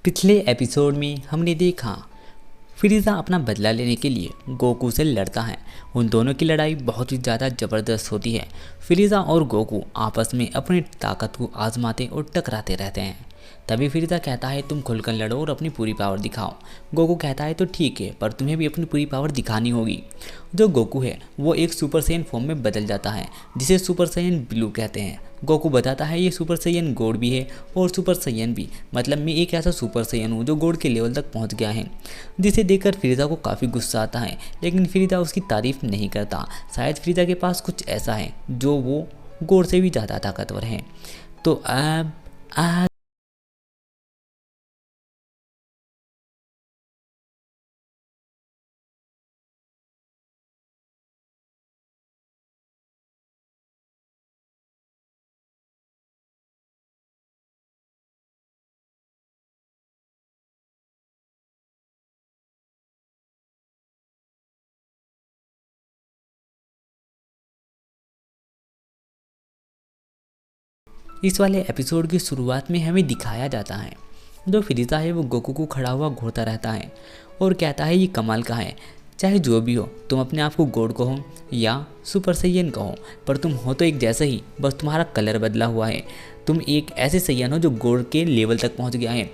पिछले एपिसोड में हमने देखा फ्रीज़ा अपना बदला लेने के लिए गोकू से लड़ता है। उन दोनों की लड़ाई बहुत ही ज़्यादा ज़बरदस्त होती है। फ्रीज़ा और गोकू आपस में अपनी ताकत को आजमाते और टकराते रहते हैं। तभी फ्रीज़ा कहता है तुम खुलकर लड़ो और अपनी पूरी पावर दिखाओ। गोकू कहता है तो ठीक है, पर तुम्हें भी अपनी पूरी पावर दिखानी होगी। जो गोकू है वो एक सुपर सैयन फॉर्म में बदल जाता है, जिसे सुपर सैयन ब्लू कहते हैं। गोकू बताता है ये सुपर सैयन गॉड भी है और सुपर सैयन भी, मतलब मैं एक ऐसा सुपर सैयन हूँ जो गॉड के लेवल तक पहुँच गया है। जिसे देखकर फ्रीज़ा को काफ़ी गुस्सा आता है, लेकिन फ्रीज़ा उसकी तारीफ नहीं करता। शायद फ्रीज़ा के पास कुछ ऐसा है जो वो गॉड से भी ज़्यादा ताकतवर है। तो अब इस वाले एपिसोड की शुरुआत में हमें दिखाया जाता है जो फ्रीज़ा है वो गोकू को खड़ा हुआ घूरता रहता है और कहता है ये कमाल का है। चाहे जो भी हो, तुम अपने आप को गॉड कहो या सुपर सैयन कहो, पर तुम हो तो एक जैसा ही, बस तुम्हारा कलर बदला हुआ है। तुम एक ऐसे सैयन हो जो गॉड के लेवल तक पहुंच गया है,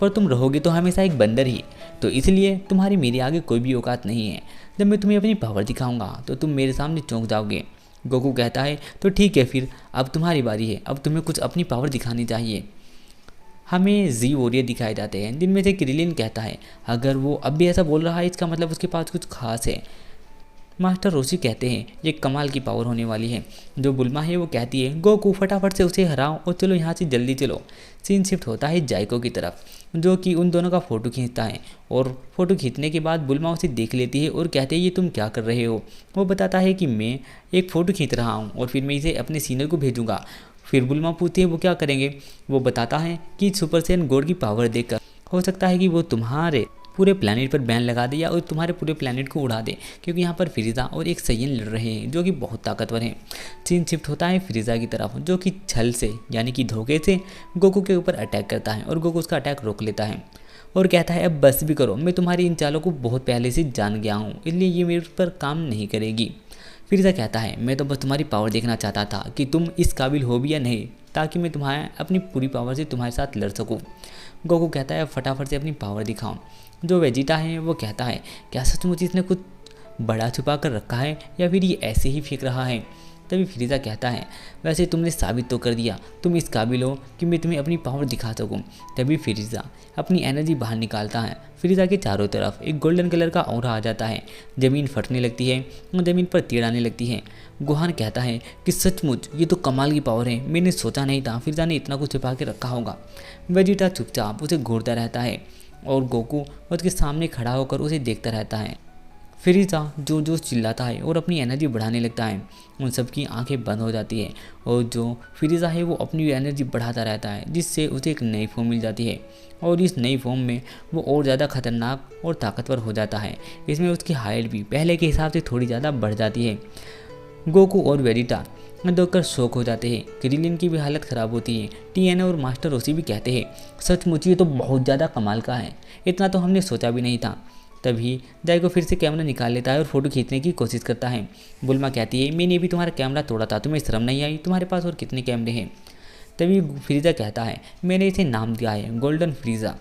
पर तुम रहोगे तो हमेशा एक बंदर ही। तो इसलिए तुम्हारी मेरे आगे कोई भी औकात नहीं है। जब मैं तुम्हें अपनी पावर दिखाऊंगा तो तुम मेरे सामने चौंक जाओगे। गोकू कहता है तो ठीक है, फिर अब तुम्हारी बारी है, अब तुम्हें कुछ अपनी पावर दिखानी चाहिए। हमें जी वॉरियर दिखाए जाते हैं, जिनमें से क्रिलिन कहता है अगर वो अब भी ऐसा बोल रहा है इसका मतलब उसके पास कुछ खास है। मास्टर रोशी कहते हैं ये कमाल की पावर होने वाली है। जो बुल्मा है वो कहती है गोकू फटाफट से उसे हराओ और चलो यहाँ से जल्दी चलो। सीन शिफ्ट होता है जाइको की तरफ, जो कि उन दोनों का फ़ोटो खींचता है, और फ़ोटो खींचने के बाद बुल्मा उसे देख लेती है और कहते हैं ये तुम क्या कर रहे हो। वो बताता है कि मैं एक फ़ोटो खींच रहा हूँ और फिर मैं इसे अपने सीनियर को भेजूँगा। फिर बुल्मा पूछती है वो क्या करेंगे। वो बताता है कि सुपर सैयन गॉड की पावर देखकर हो सकता है कि वो तुम्हारे पूरे प्लानिट पर बैन लगा दे या और तुम्हारे पूरे प्लानिट को उड़ा दे, क्योंकि यहाँ पर फ्रीज़ा और एक सैयन लड़ रहे हैं जो कि बहुत ताकतवर हैं। सीन शिफ्ट होता है फ्रीज़ा की तरफ, जो कि छल से यानी कि धोखे से गोकू के ऊपर अटैक करता है और गोकू उसका अटैक रोक लेता है और कहता है अब बस भी करो, मैं तुम्हारी इन चालों को बहुत पहले से जान गया हूँ, इसलिए ये मेरे पर काम नहीं करेगी। फ्रीज़ा कहता है मैं तो बस तुम्हारी पावर देखना चाहता था कि तुम इस काबिल हो भी या नहीं, ताकि मैं तुम्हारे अपनी पूरी पावर से तुम्हारे साथ लड़ सकूँ। गोकू कहता है फटाफट से अपनी पावर दिखाओ। जो वेजिटा है वो कहता है क्या सचमुच इसने कुछ बड़ा छुपा कर रखा है या फिर ये ऐसे ही फेंक रहा है। तभी फ्रीज़ा कहता है वैसे तुमने साबित तो कर दिया, तुम इस काबिल हो कि मैं तुम्हें अपनी पावर दिखा सकूं। तभी फ्रीज़ा अपनी एनर्जी बाहर निकालता है। फ्रीज़ा के चारों तरफ एक गोल्डन कलर का ऑरा आ जाता है, ज़मीन फटने लगती है और ज़मीन पर तीर आने लगती है। गोहान कहता है कि सचमुच ये तो कमाल की पावर है, मैंने सोचा नहीं था फ्रीज़ा ने इतना कुछ छुपा के रखा होगा। वेजिटा चुपचाप उसे घूरता रहता है और गोकू उसके सामने खड़ा होकर उसे देखता रहता है। फ्रीज़ा जो जो चिल्लाता है और अपनी एनर्जी बढ़ाने लगता है। उन सब की आंखें बंद हो जाती है और जो फ्रीज़ा है वो अपनी एनर्जी बढ़ाता रहता है, जिससे उसे एक नई फॉर्म मिल जाती है और इस नई फॉर्म में वो और ज़्यादा खतरनाक और ताकतवर हो जाता है। इसमें उसकी हाइट भी पहले के हिसाब से थोड़ी ज़्यादा बढ़ जाती है। गोकू और वेजिटा देखकर शौक हो जाते हैं। क्रिलिन की भी हालत ख़राब होती है। टीएन और मास्टर रोसी भी कहते हैं सचमुच ये तो बहुत ज़्यादा कमाल का है, इतना तो हमने सोचा भी नहीं था। तभी जाइको फिर से कैमरा निकाल लेता है और फोटो खींचने की कोशिश करता है। बुल्मा कहती है मैंने भी तुम्हारा कैमरा तोड़ा था, तुम्हें शर्म नहीं आई, तुम्हारे पास और कितने कैमरे हैं। तभी फ्रीज़ा कहता है मैंने इसे नाम दिया है गोल्डन फ्रीज़ा,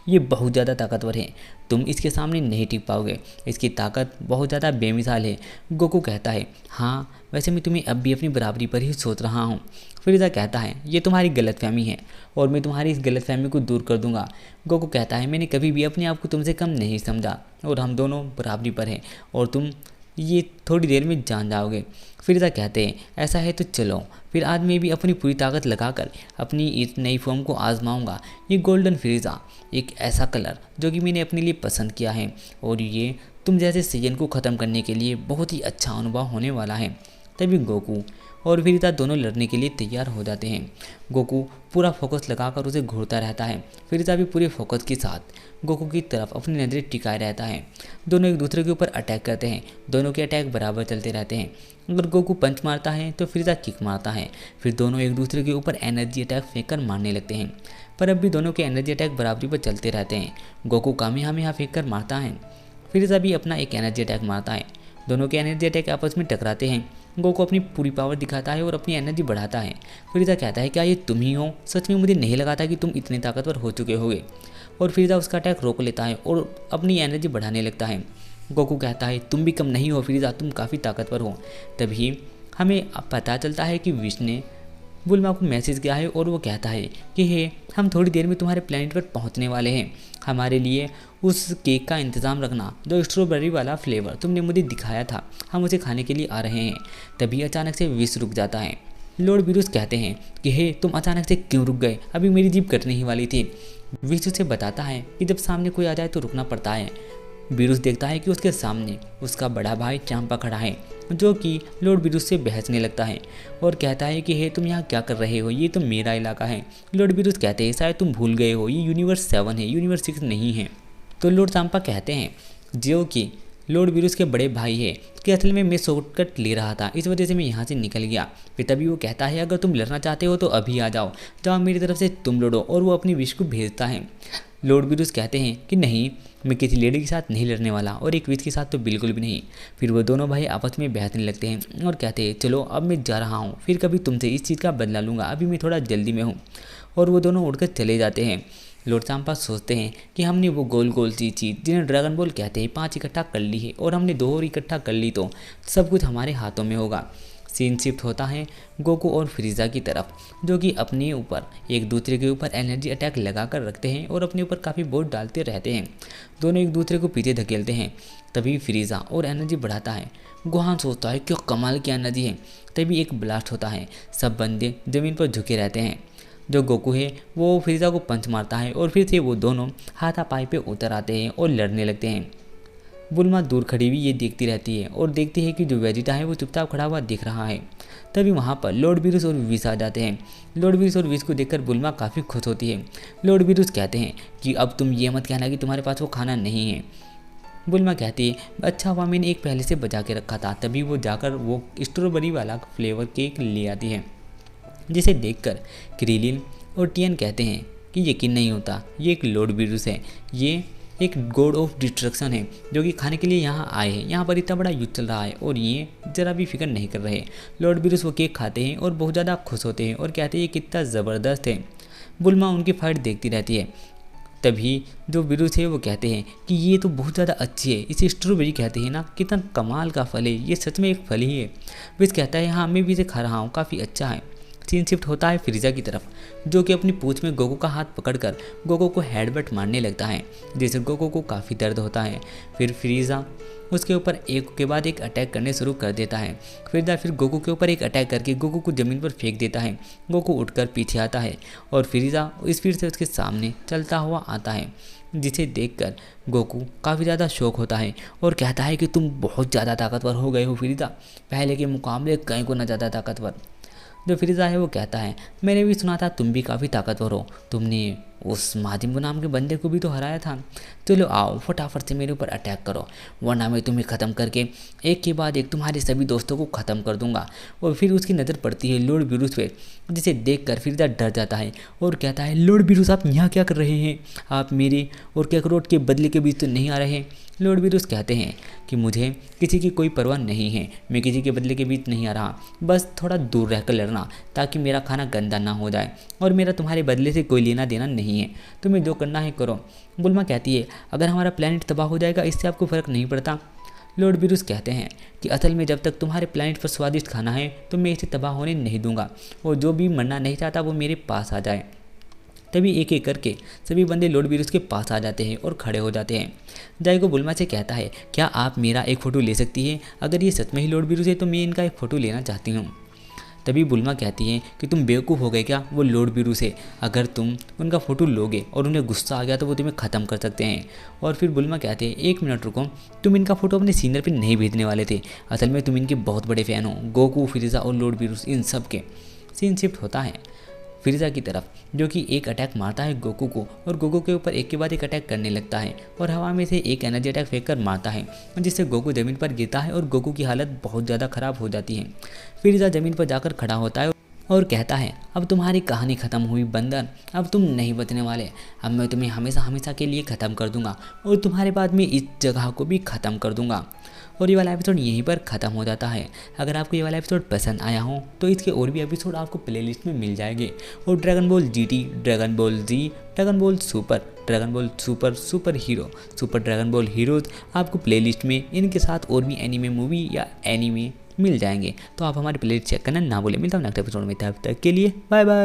ये बहुत ज़्यादा ताकतवर है, तुम इसके सामने नहीं टिक पाओगे, इसकी ताकत बहुत ज़्यादा बेमिसाल है। गोकू कहता है हाँ वैसे मैं तुम्हें अब भी अपनी बराबरी पर ही सोच रहा हूँ। फ्रीज़ा कहता है ये तुम्हारी गलतफहमी है और मैं तुम्हारी इस गलतफहमी को दूर कर दूंगा। गोकू कहता है मैंने कभी भी अपने आप को तुमसे कम नहीं समझा और हम दोनों बराबरी पर हैं और तुम ये थोड़ी देर में जान जाओगे। फ्रीज़ा कहते हैं ऐसा है तो चलो, फिर आज मैं भी अपनी पूरी ताकत लगाकर अपनी इस नई फॉर्म को आजमाऊंगा। ये गोल्डन फ्रीज़ा एक ऐसा कलर जो कि मैंने अपने लिए पसंद किया है और ये तुम जैसे सैयन को ख़त्म करने के लिए बहुत ही अच्छा अनुभव होने वाला है। तभी गोकू और फ्रीज़ा दोनों लड़ने के लिए तैयार हो जाते हैं। गोकू पूरा फोकस लगाकर उसे घूरता रहता है। फ्रीज़ा भी पूरे फोकस के साथ गोकू की तरफ अपनी नज़रें टिकाए रहता है। दोनों एक दूसरे के ऊपर अटैक करते हैं। दोनों के अटैक बराबर चलते रहते हैं। अगर गोकू पंच मारता है तो फ्रीज़ा किक मारता है। फिर दोनों एक दूसरे के ऊपर एनर्जी अटैक फेंक कर मारने लगते हैं। पर अब भी दोनों के एनर्जी अटैक बराबरी पर चलते रहते हैं। गोकू कामेहामेहा फेंक कर मारता है, फ्रीज़ा भी अपना एक एनर्जी अटैक मारता है। दोनों के एनर्जी अटैक आपस में टकराते हैं। गोकू अपनी पूरी पावर दिखाता है और अपनी एनर्जी बढ़ाता है। फ्रीज़ा कहता है क्या ये तुम ही हो? सच में मुझे नहीं लगा था कि तुम इतने ताकतवर हो चुके होगे। और फ्रीज़ा उसका अटैक रोक लेता है और अपनी एनर्जी बढ़ाने लगता है। गोकू कहता है तुम भी कम नहीं हो फ्रीज़ा, तुम काफ़ी ताकतवर हो। तभी हमें पता चलता है कि विश ने बुल्मा को मैसेज किया है और वो कहता है कि हे हम थोड़ी देर में तुम्हारे प्लेनेट पर पहुंचने वाले हैं, हमारे लिए उस केक का इंतज़ाम रखना जो स्ट्रॉबेरी वाला फ्लेवर तुमने मुझे दिखाया था, हम उसे खाने के लिए आ रहे हैं। तभी अचानक से विश रुक जाता है। लॉर्ड बिरूस कहते हैं कि हे तुम अचानक से क्यों रुक गए, अभी मेरी जीप कटने ही वाली थी। विश उसे बताता है कि जब सामने कोई आ जाए तो रुकना पड़ता है। बिरूस देखता है कि उसके सामने उसका बड़ा भाई चांपा खड़ा है, जो कि लॉर्ड बिरूस से बहसने लगता है और कहता है कि हे तुम यहाँ क्या कर रहे हो, ये तो मेरा इलाका है। लॉर्ड बिरूस कहते हैं शायद तुम भूल गए हो, ये यूनिवर्स 7 है, यूनिवर्स 6 नहीं है। तो लॉर्ड चांपा कहते हैं जो कि लॉर्ड बिरूस के बड़े भाई है कि असल में मैं शॉर्टकट ले रहा था, इस वजह से मैं यहाँ से निकल गया। फिर तभी वो कहता है अगर तुम लड़ना चाहते हो तो अभी आ जाओ, जाओ मेरी तरफ से तुम लड़ो, और वो अपनी विश को भेजता है। लॉर्ड बिरूस कहते हैं कि नहीं, मैं किसी लेडी के साथ नहीं लड़ने वाला और एक विश के साथ तो बिल्कुल भी नहीं। फिर वो दोनों भाई आपस में बहसने लगते हैं और कहते हैं चलो अब मैं जा रहा हूँ, फिर कभी तुमसे इस चीज़ का बदला लूँगा, अभी मैं थोड़ा जल्दी में हूँ। और वो दोनों उड़कर चले जाते हैं। लॉर्ड चांपा सोचते हैं कि हमने वो गोल गोल सी चीज़ जिन्हें ड्रैगन बॉल कहते हैं 5 इकट्ठा कर ली है, और हमने 2 और इकट्ठा कर ली तो सब कुछ हमारे हाथों में होगा। सीन शिफ्ट होता है गोकू और फ्रीज़ा की तरफ, जो कि अपने ऊपर एक दूसरे के ऊपर एनर्जी अटैक लगा कर रखते हैं और अपने ऊपर काफ़ी बोझ डालते रहते हैं। दोनों एक दूसरे को पीछे धकेलते हैं। तभी फ्रीज़ा और एनर्जी बढ़ाता है। गोहान सोचता है क्या कमाल की एनर्जी है। तभी एक ब्लास्ट होता है, सब बंदे ज़मीन पर झुके रहते हैं। जो गोकू है वो फ्रीज़ा को पंच मारता है और फिर से वो दोनों हाथापाई पे उतर आते हैं और लड़ने लगते हैं। बुल्मा दूर खड़ी हुई ये देखती रहती है और देखती है कि जो वेजिटा है वो चुपचाप खड़ा हुआ दिख रहा है। तभी वहाँ पर लॉर्ड बिरूस और विश आ जाते हैं। लॉर्ड बिरूस और विश को देखकर बुल्मा काफ़ी खुश होती है। लॉर्ड बिरूस कहते हैं कि अब तुम ये मत कहना कि तुम्हारे पास वो खाना नहीं है। बुल्मा कहती है अच्छा हुआ मैंने एक पहले से बचा के रखा था। तभी वो जाकर वो स्ट्रॉबेरी वाला फ्लेवर केक ले आती है, जिसे देखकर क्रिलिन और टियन कहते हैं कि यकीन नहीं होता, ये एक लॉर्ड बिरूस है, ये एक गॉड ऑफ डिस्ट्रक्शन है जो कि खाने के लिए यहाँ आए हैं। यहाँ पर इतना बड़ा युद्ध चल रहा है और ये ज़रा भी फिक्र नहीं कर रहे। लॉर्ड बिरूस वो केक खाते हैं और बहुत ज़्यादा खुश होते हैं और कहते हैं ये कितना ज़बरदस्त है। बुल्मा उनकी फाइट देखती रहती है। तभी जो बिरूस है वो कहते हैं कि ये तो बहुत ज़्यादा अच्छी है, इसे स्ट्रॉबेरी कहते हैं ना, कितना कमाल का फल है, ये सच में एक फल ही है। विश कहता है हाँ मैं भी इसे खा रहा हूँ, काफ़ी अच्छा है। सीन शिफ्ट होता है फ्रीज़ा की तरफ, जो कि अपनी पूंछ में गोकू का हाथ पकड़कर गोकू को हेडबट मारने लगता है, जिससे गोकू को काफ़ी दर्द होता है। फिर फ्रीज़ा उसके ऊपर एक के बाद एक अटैक करने शुरू कर देता है। फ्रीज़ा फिर गोकू के ऊपर एक अटैक करके गोकू को ज़मीन पर फेंक देता है। गोकू उठकर पीछे आता है और फ्रीज़ा स्पीड से उसके सामने चलता हुआ आता है, जिसे देखकर गोकू काफ़ी ज़्यादा शौक होता है और कहता है कि तुम बहुत ज़्यादा ताकतवर हो गए हो फ्रीज़ा, पहले के मुकाबले कई गुना ज़्यादा ताकतवर। जो फ्रीज़ा है वो कहता है मैंने भी सुना था तुम भी काफ़ी ताकतवर हो, तुमने उस माजिम्बू नाम के बंदे को भी तो हराया था। चलो आओ फटाफट से मेरे ऊपर अटैक करो, वरना मैं तुम्हें ख़त्म करके एक के बाद एक तुम्हारे सभी दोस्तों को ख़त्म कर दूंगा। और फिर उसकी नज़र पड़ती है लॉर्ड बिरूस पे, जिसे देखकर फ्रीज़ा डर जाता है और कहता है लॉर्ड बिरूस आप यहाँ क्या कर रहे हैं, आप मेरे और कैकरोट के बदले के बीच तो नहीं आ रहे। लॉर्ड बिरूस कहते हैं कि मुझे किसी की कोई परवाह नहीं है, मैं किसी के बदले के बीच नहीं आ रहा, बस थोड़ा दूर रहकर लड़ना ताकि मेरा खाना गंदा ना हो जाए, और मेरा तुम्हारे बदले से कोई लेना देना नहीं है, तुम्हें जो करना है करो। बुल्मा कहती है अगर हमारा प्लैनेट तबाह हो जाएगा इससे आपको फ़र्क नहीं पड़ता। लॉर्ड बिरूस कहते हैं कि असल में जब तक तुम्हारे प्लैनेट पर स्वादिष्ट खाना है तो मैं इसे तबाह होने नहीं दूंगा, और जो भी मरना नहीं चाहता वो मेरे पास आ जाए। तभी एक एक करके सभी बंदे लॉर्ड बिरूस के पास आ जाते हैं और खड़े हो जाते हैं। जाइगो बुल्मा से कहता है क्या आप मेरा एक फ़ोटो ले सकती है, अगर ये सच में ही लॉर्ड बिरूस है तो मैं इनका एक फ़ोटो लेना चाहती हूँ। तभी बुल्मा कहती है कि तुम बेवकूफ़ हो गए क्या, वो लॉर्ड बिरूस है, अगर तुम उनका फ़ोटो लोगे और उन्हें गुस्सा आ गया तो वो तुम्हें ख़त्म कर सकते हैं। और फिर बुल्मा कहते हैं एक मिनट रुको, तुम इनका फ़ोटो अपने सीनियर पे नहीं भेजने वाले थे, असल में तुम इनके बहुत बड़े फ़ैन हो, गोकू फ्रीज़ा और लॉर्ड बिरूस इन सब के। सीन शिफ्ट होता है फ्रीज़ा की तरफ, जो कि एक अटैक मारता है गोकू को और गोकू के ऊपर एक के बाद एक अटैक करने लगता है और हवा में से एक एनर्जी अटैक फेंक कर मारता है, जिससे गोकू ज़मीन पर गिरता है और गोकू की हालत बहुत ज़्यादा ख़राब हो जाती है। फ्रीज़ा ज़मीन पर जाकर खड़ा होता है और कहता है अब तुम्हारी कहानी ख़त्म हुई बंदर, अब तुम नहीं बचने वाले। अब मैं तुम्हें हमेशा हमेशा के लिए ख़त्म कर दूंगा और तुम्हारे बाद में इस जगह को भी ख़त्म कर दूंगा। और ये वाला एपिसोड यहीं पर ख़त्म हो जाता है। अगर आपको ये वाला एपिसोड पसंद आया हो तो इसके और भी एपिसोड आपको प्लेलिस्ट में मिल जाएंगे। और dragon ball GT, dragon ball Z, dragon ball super, dragon ball super, super hero, super dragon ball heroes आपको प्लेलिस्ट में इनके साथ और भी एनीमे मूवी या एनीमे मिल जाएंगे। तो आप हमारे प्लेलिस्ट चेक करना ना भूलें। मिलता हूँ नेक्स्ट एपिसोड में, तब तक के लिए बाय बाय।